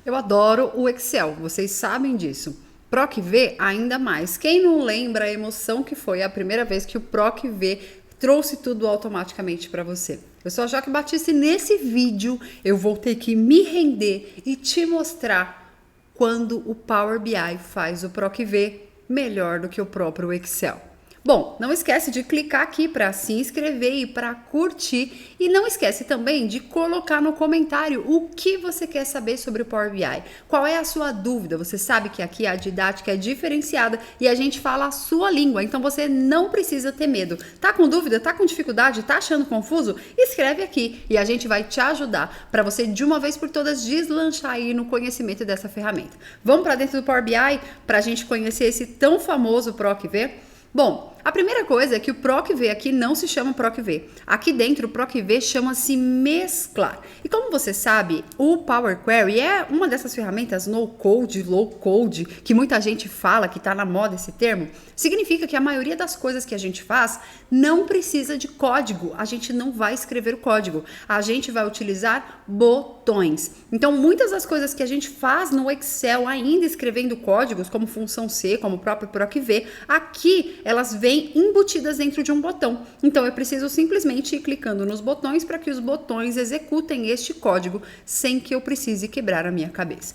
Eu adoro o Excel, vocês sabem disso. PROC-V ainda mais. Quem não lembra a emoção que foi a primeira vez que o PROC-V trouxe tudo automaticamente para você? Eu sou a Joque Batista e nesse vídeo eu vou ter que me render e te mostrar quando o Power BI faz o PROC-V melhor do que o próprio Excel. Bom, não esquece de clicar aqui para se inscrever e para curtir. E não esquece também de colocar no comentário o que você quer saber sobre o Power BI. Qual é a sua dúvida? Você sabe que aqui a didática é diferenciada e a gente fala a sua língua, então você não precisa ter medo. Tá com dúvida? Tá com dificuldade? Tá achando confuso? Escreve aqui e a gente vai te ajudar para você de uma vez por todas deslanchar aí no conhecimento dessa ferramenta. Vamos para dentro do Power BI para a gente conhecer esse tão famoso PROC-V? Bom, a primeira coisa é que o PROC-V aqui não se chama PROC-V. Aqui dentro o PROC-V chama-se mesclar. E como você sabe, o Power Query é uma dessas ferramentas no code, low code, que muita gente fala que está na moda esse termo. Significa que a maioria das coisas que a gente faz não precisa de código. A gente não vai escrever o código. A gente vai utilizar botões. Então, muitas das coisas que a gente faz no Excel ainda escrevendo códigos, como função C, como o próprio PROC-V, aqui elas vêm embutidas dentro de um botão. Então eu preciso simplesmente ir clicando nos botões para que os botões executem este código sem que eu precise quebrar a minha cabeça.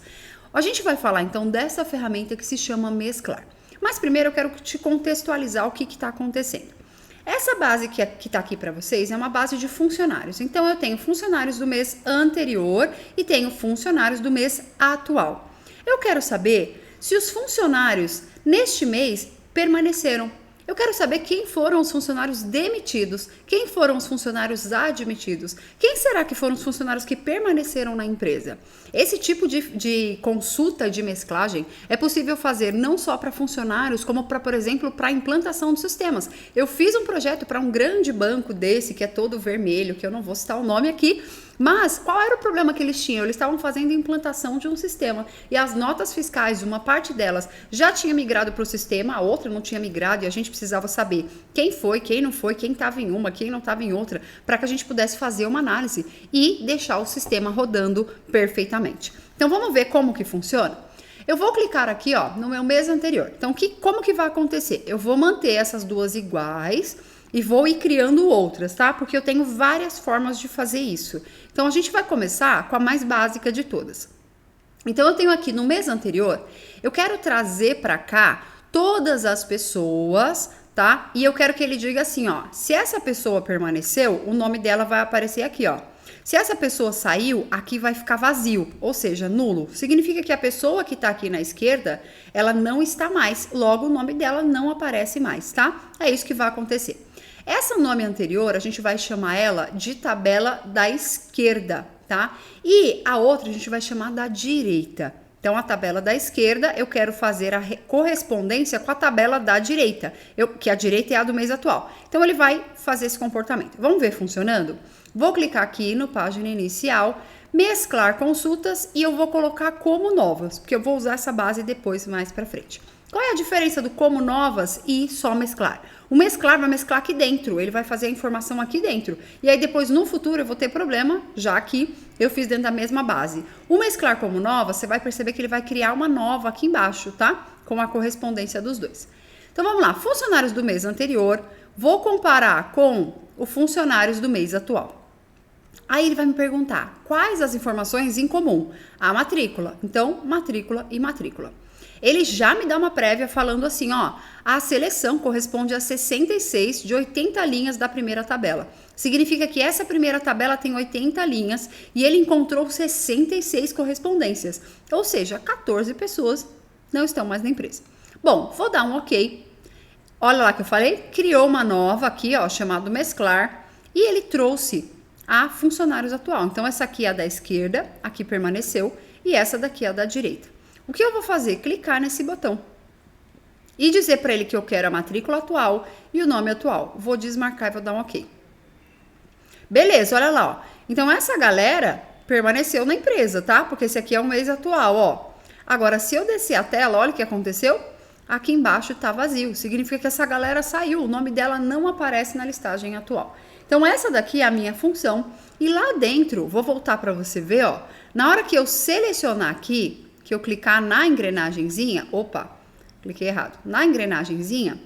A gente vai falar então dessa ferramenta que se chama mesclar. Mas primeiro eu quero te contextualizar o que está acontecendo. Essa base que está aqui para vocês é uma base de funcionários. Então eu tenho funcionários do mês anterior e tenho funcionários do mês atual. Eu quero saber se os funcionários neste mês permaneceram. Eu quero saber quem foram os funcionários demitidos, quem foram os funcionários admitidos, quem será que foram os funcionários que permaneceram na empresa. Esse tipo de consulta de mesclagem é possível fazer não só para funcionários, como para, por exemplo, para a implantação de sistemas. Eu fiz um projeto para um grande banco desse, que é todo vermelho, que eu não vou citar o nome aqui, mas qual era o problema que eles tinham? Eles estavam fazendo a implantação de um sistema e as notas fiscais, uma parte delas já tinha migrado para o sistema, a outra não tinha migrado e a gente precisava saber quem foi, quem não foi, quem estava em uma, quem não estava em outra, para que a gente pudesse fazer uma análise e deixar o sistema rodando perfeitamente. Então vamos ver como que funciona? Eu vou clicar aqui ó, no meu mês anterior. Então como que vai acontecer? Eu vou manter essas duas iguais e vou ir criando outras, tá? Porque eu tenho várias formas de fazer isso. Então, a gente vai começar com a mais básica de todas. Então, eu tenho aqui no mês anterior, eu quero trazer para cá todas as pessoas, tá? E eu quero que ele diga assim, ó, se essa pessoa permaneceu, o nome dela vai aparecer aqui, ó. Se essa pessoa saiu, aqui vai ficar vazio, ou seja, nulo. Significa que a pessoa que está aqui na esquerda, ela não está mais, logo o nome dela não aparece mais, tá? É isso que vai acontecer. Essa nome anterior, a gente vai chamar ela de tabela da esquerda, tá? E a outra a gente vai chamar da direita. Então, a tabela da esquerda, eu quero fazer a correspondência com a tabela da direita, que a direita é a do mês atual. Então, ele vai fazer esse comportamento. Vamos ver funcionando? Vou clicar aqui no página inicial, mesclar consultas e eu vou colocar como novas, porque eu vou usar essa base depois, mais pra frente. Qual é a diferença do como novas e só mesclar? O mesclar vai mesclar aqui dentro, ele vai fazer a informação aqui dentro. E aí depois no futuro eu vou ter problema, já que eu fiz dentro da mesma base. O mesclar como nova, você vai perceber que ele vai criar uma nova aqui embaixo, tá? Com a correspondência dos dois. Então vamos lá, funcionários do mês anterior, vou comparar com os funcionários do mês atual. Aí ele vai me perguntar quais as informações em comum? A matrícula. Então, matrícula e matrícula. Ele já me dá uma prévia falando assim, ó, a seleção corresponde a 66 de 80 linhas da primeira tabela. Significa que essa primeira tabela tem 80 linhas e ele encontrou 66 correspondências. Ou seja, 14 pessoas não estão mais na empresa. Bom, vou dar um ok. Olha lá que eu falei, criou uma nova aqui, ó, chamado mesclar, e ele trouxe a funcionários atual. Então, essa aqui é a da esquerda, aqui permaneceu, e essa daqui é a da direita. O que eu vou fazer? Clicar nesse botão e dizer para ele que eu quero a matrícula atual e o nome atual. Vou desmarcar e vou dar um ok. Beleza, olha lá, ó. Então, essa galera permaneceu na empresa, tá? Porque esse aqui é o mês atual, ó. Agora, se eu descer a tela, olha o que aconteceu. aqui embaixo está vazio. Significa que essa galera saiu, o nome dela não aparece na listagem atual. Então, essa daqui é a minha função. E lá dentro, vou voltar para você ver, ó. Na hora que eu selecionar aqui, que eu clicar na engrenagenzinha, opa, cliquei errado, na engrenagenzinha,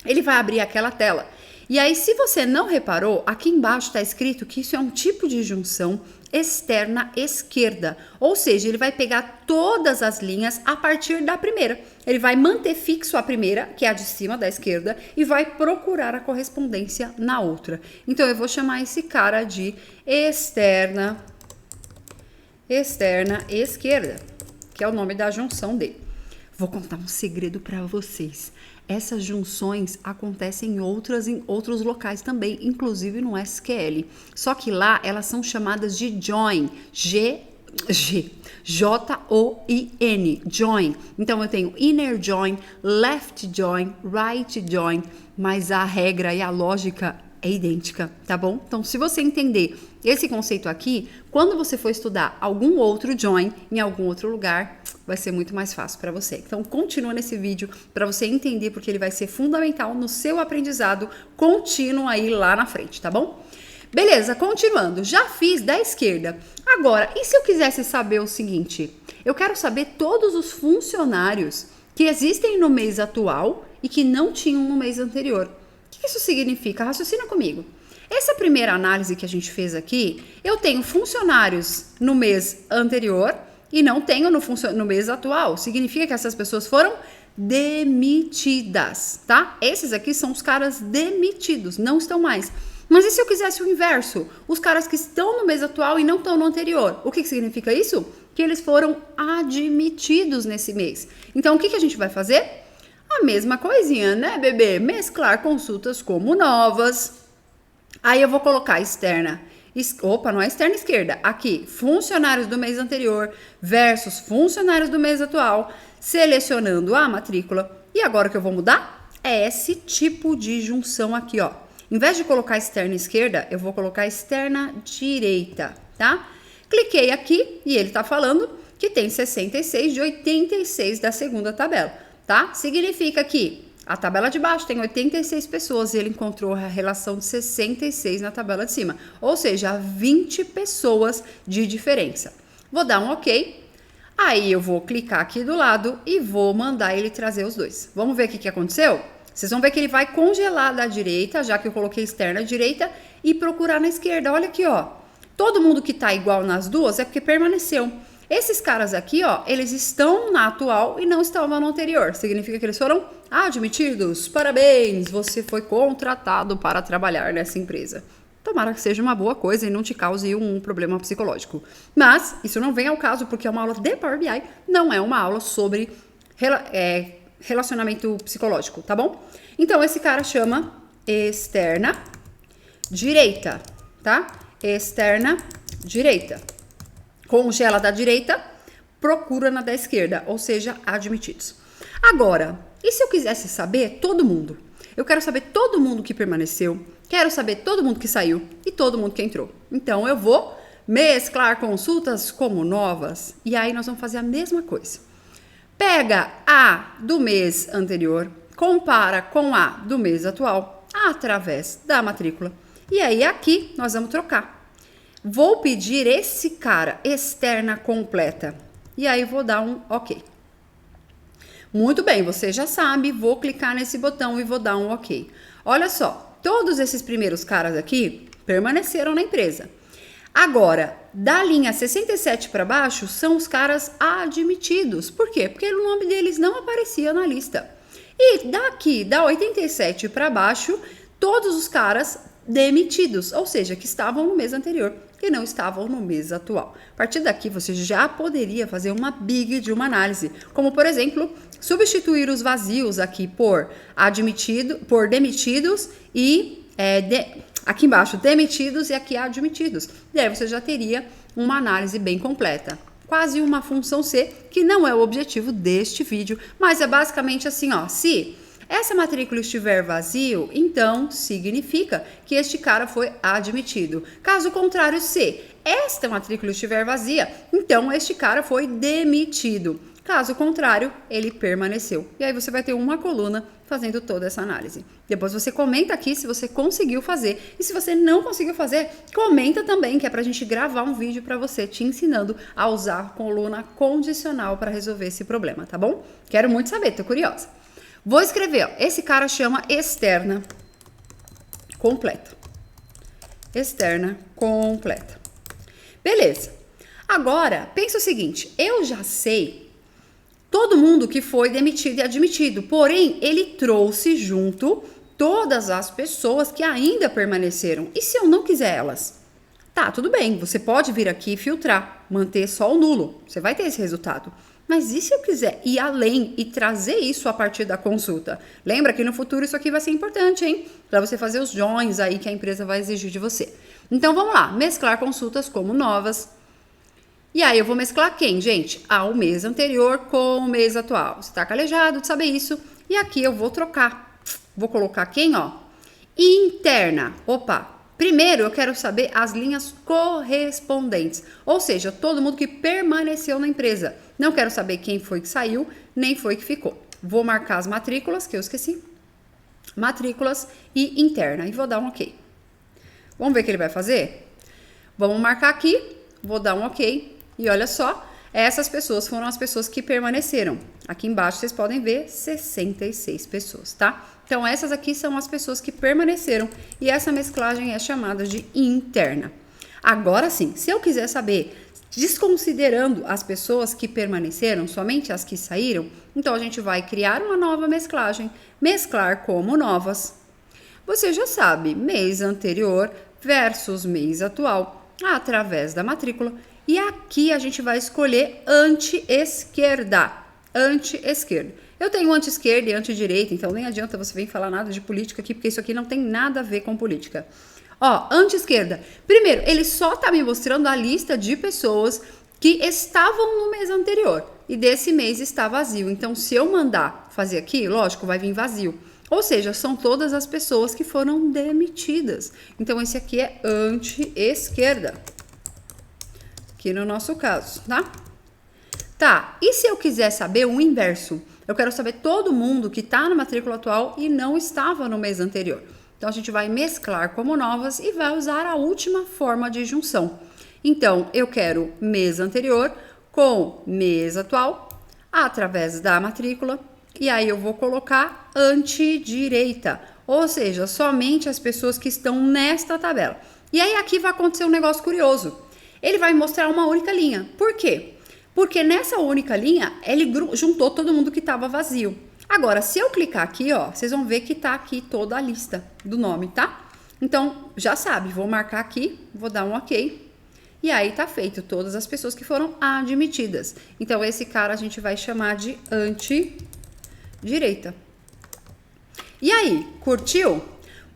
ele vai abrir aquela tela. E aí, se você não reparou, aqui embaixo está escrito que isso é um tipo de junção externa esquerda. Ou seja, ele vai pegar todas as linhas a partir da primeira. Ele vai manter fixo a primeira, que é a de cima da esquerda, e vai procurar a correspondência na outra. Então, eu vou chamar esse cara de externa esquerda, que é o nome da junção dele. Vou contar um segredo para vocês. Essas junções acontecem em outros locais também, inclusive no SQL. Só que lá elas são chamadas de join, J-O-I-N, join. Então eu tenho inner join, left join, right join, mas a regra e a lógica é idêntica, tá bom? Então, se você entender esse conceito aqui, quando você for estudar algum outro join em algum outro lugar, vai ser muito mais fácil para você. Então, continua nesse vídeo para você entender, porque ele vai ser fundamental no seu aprendizado contínuo aí lá na frente, tá bom? Beleza, continuando. Já fiz da esquerda. Agora, e se eu quisesse saber o seguinte? Eu quero saber todos os funcionários que existem no mês atual e que não tinham no mês anterior. O que isso significa? Raciocina comigo. Essa primeira análise que a gente fez aqui, eu tenho funcionários no mês anterior e não tenho no mês atual. Significa que essas pessoas foram demitidas, tá? Esses aqui são os caras demitidos, não estão mais. Mas e se eu quisesse o inverso? Os caras que estão no mês atual e não estão no anterior. O que significa isso? Que eles foram admitidos nesse mês. Então, o que a gente vai fazer? A mesma coisinha, né, bebê? Mesclar consultas como novas. Aí eu vou colocar externa. Opa, não é externa esquerda. Aqui, funcionários do mês anterior versus funcionários do mês atual. Selecionando a matrícula. E agora o que eu vou mudar? É esse tipo de junção aqui, ó. Em vez de colocar externa esquerda, eu vou colocar externa direita, tá? Cliquei aqui e ele tá falando que tem 66 de 86 da segunda tabela. Tá? Significa que a tabela de baixo tem 86 pessoas e ele encontrou a relação de 66 na tabela de cima. Ou seja, 20 pessoas de diferença. Vou dar um OK. Aí eu vou clicar aqui do lado e vou mandar ele trazer os dois. Vamos ver o que aconteceu? Vocês vão ver que ele vai congelar da direita, já que eu coloquei externa direita, e procurar na esquerda. Olha aqui, ó. Todo mundo que tá igual nas duas é porque permaneceu. Esses caras aqui, ó, eles estão na atual e não estavam no anterior. Significa que eles foram admitidos. Parabéns, você foi contratado para trabalhar nessa empresa. Tomara que seja uma boa coisa e não te cause um problema psicológico. Mas isso não vem ao caso porque é uma aula de Power BI, não é uma aula sobre relacionamento psicológico, tá bom? Então, esse cara chama externa direita, tá? Externa direita. Congela da direita, procura na da esquerda, ou seja, admitidos. Agora, e se eu quisesse saber todo mundo? Eu quero saber todo mundo que permaneceu, quero saber todo mundo que saiu e todo mundo que entrou. Então, eu vou mesclar consultas como novas e aí nós vamos fazer a mesma coisa. Pega a do mês anterior, compara com a do mês atual através da matrícula e aí aqui nós vamos trocar. Vou pedir esse cara, externa completa. E aí vou dar um OK. Muito bem, você já sabe, vou clicar nesse botão e vou dar um OK. Olha só, todos esses primeiros caras aqui permaneceram na empresa. Agora, da linha 67 para baixo, são os caras admitidos. Por quê? Porque o nome deles não aparecia na lista. E daqui, da 87 para baixo, todos os caras demitidos, ou seja, que estavam no mês anterior, que não estavam no mês atual. A partir daqui, você já poderia fazer uma big de uma análise, como, por exemplo, substituir os vazios aqui por demitidos e aqui embaixo, demitidos e aqui admitidos. E aí você já teria uma análise bem completa. Quase uma função C, que não é o objetivo deste vídeo, mas é basicamente assim, ó, se essa matrícula estiver vazio, então significa que este cara foi admitido. Caso contrário, se esta matrícula estiver vazia, então este cara foi demitido. Caso contrário, ele permaneceu. E aí você vai ter uma coluna fazendo toda essa análise. Depois você comenta aqui se você conseguiu fazer. E se você não conseguiu fazer, comenta também, que é pra gente gravar um vídeo pra você te ensinando a usar a coluna condicional para resolver esse problema, tá bom? Quero muito saber, tô curiosa. Vou escrever, ó, esse cara chama externa completa. Externa completa. Beleza. Agora, pensa o seguinte, eu já sei todo mundo que foi demitido e admitido, porém, ele trouxe junto todas as pessoas que ainda permaneceram. E se eu não quiser elas? Tá, tudo bem, você pode vir aqui e filtrar, manter só o nulo, você vai ter esse resultado. Mas e se eu quiser ir além e trazer isso a partir da consulta? Lembra que no futuro isso aqui vai ser importante, hein? Para você fazer os joins aí que a empresa vai exigir de você. Então, vamos lá, mesclar consultas como novas. E aí eu vou mesclar quem, gente? O mês anterior com o mês atual. Você tá calejado de saber isso. E aqui eu vou trocar. Vou colocar quem, ó? Interna. Opa! Primeiro eu quero saber as linhas correspondentes. Ou seja, todo mundo que permaneceu na empresa. Não quero saber quem foi que saiu, nem foi que ficou. Vou marcar as matrículas, que eu esqueci. Matrículas e interna. E vou dar um ok. Vamos ver o que ele vai fazer? Vamos marcar aqui. Vou dar um ok. E olha só, essas pessoas foram as pessoas que permaneceram. Aqui embaixo vocês podem ver 66 pessoas, tá? Então essas aqui são as pessoas que permaneceram e essa mesclagem é chamada de interna. Agora sim, se eu quiser saber, desconsiderando as pessoas que permaneceram, somente as que saíram, então a gente vai criar uma nova mesclagem, mesclar como novas. Você já sabe, mês anterior versus mês atual, através da matrícula. E aqui a gente vai escolher anti-esquerda. Anti-esquerda. Eu tenho anti-esquerda e anti-direita, então nem adianta você vir falar nada de política aqui, porque isso aqui não tem nada a ver com política. Ó, anti-esquerda. Primeiro, ele só tá me mostrando a lista de pessoas que estavam no mês anterior. E desse mês está vazio. Então, se eu mandar fazer aqui, lógico, vai vir vazio. Ou seja, são todas as pessoas que foram demitidas. Então, esse aqui é anti-esquerda. Aqui no nosso caso, tá? Tá, e se eu quiser saber o inverso? Eu quero saber todo mundo que tá na matrícula atual e não estava no mês anterior. Então, a gente vai mesclar como novas e vai usar a última forma de junção. Então, eu quero mês anterior com mês atual, através da matrícula, e aí eu vou colocar antidireita, ou seja, somente as pessoas que estão nesta tabela. E aí aqui vai acontecer um negócio curioso. Ele vai mostrar uma única linha. Por quê? Porque nessa única linha, ele juntou todo mundo que estava vazio. Agora, se eu clicar aqui, ó, vocês vão ver que tá aqui toda a lista do nome, tá? Então, já sabe, vou marcar aqui, vou dar um ok. E aí tá feito todas as pessoas que foram admitidas. Então, esse cara a gente vai chamar de anti-direita. E aí, curtiu?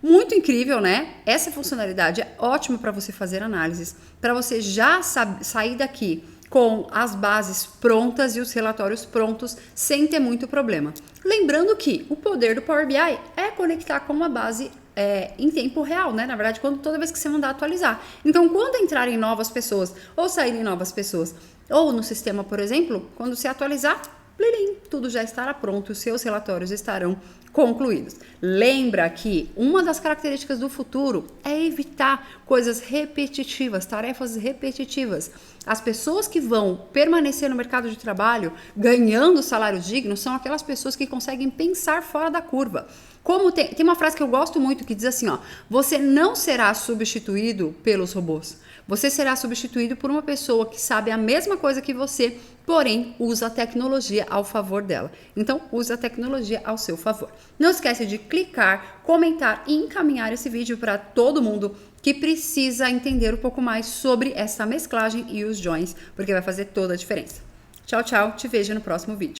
Muito incrível, né? Essa funcionalidade é ótima para você fazer análises, para você já sair daqui com as bases prontas e os relatórios prontos sem ter muito problema. Lembrando que o poder do Power BI é conectar com uma base em tempo real, né? Na verdade, toda vez que você mandar atualizar. Então, quando entrarem novas pessoas ou saírem novas pessoas, ou no sistema, por exemplo, quando se atualizar, blilim, tudo já estará pronto, os seus relatórios estarão concluídos. Lembra que uma das características do futuro é evitar coisas repetitivas, tarefas repetitivas. As pessoas que vão permanecer no mercado de trabalho ganhando salário digno são aquelas pessoas que conseguem pensar fora da curva. Como tem uma frase que eu gosto muito que diz assim, ó, você não será substituído pelos robôs. Você será substituído por uma pessoa que sabe a mesma coisa que você, porém usa a tecnologia ao favor dela. Então, use a tecnologia ao seu favor. Não esquece de clicar, comentar e encaminhar esse vídeo para todo mundo que precisa entender um pouco mais sobre essa mesclagem e os joins, porque vai fazer toda a diferença. Tchau, tchau. Te vejo no próximo vídeo.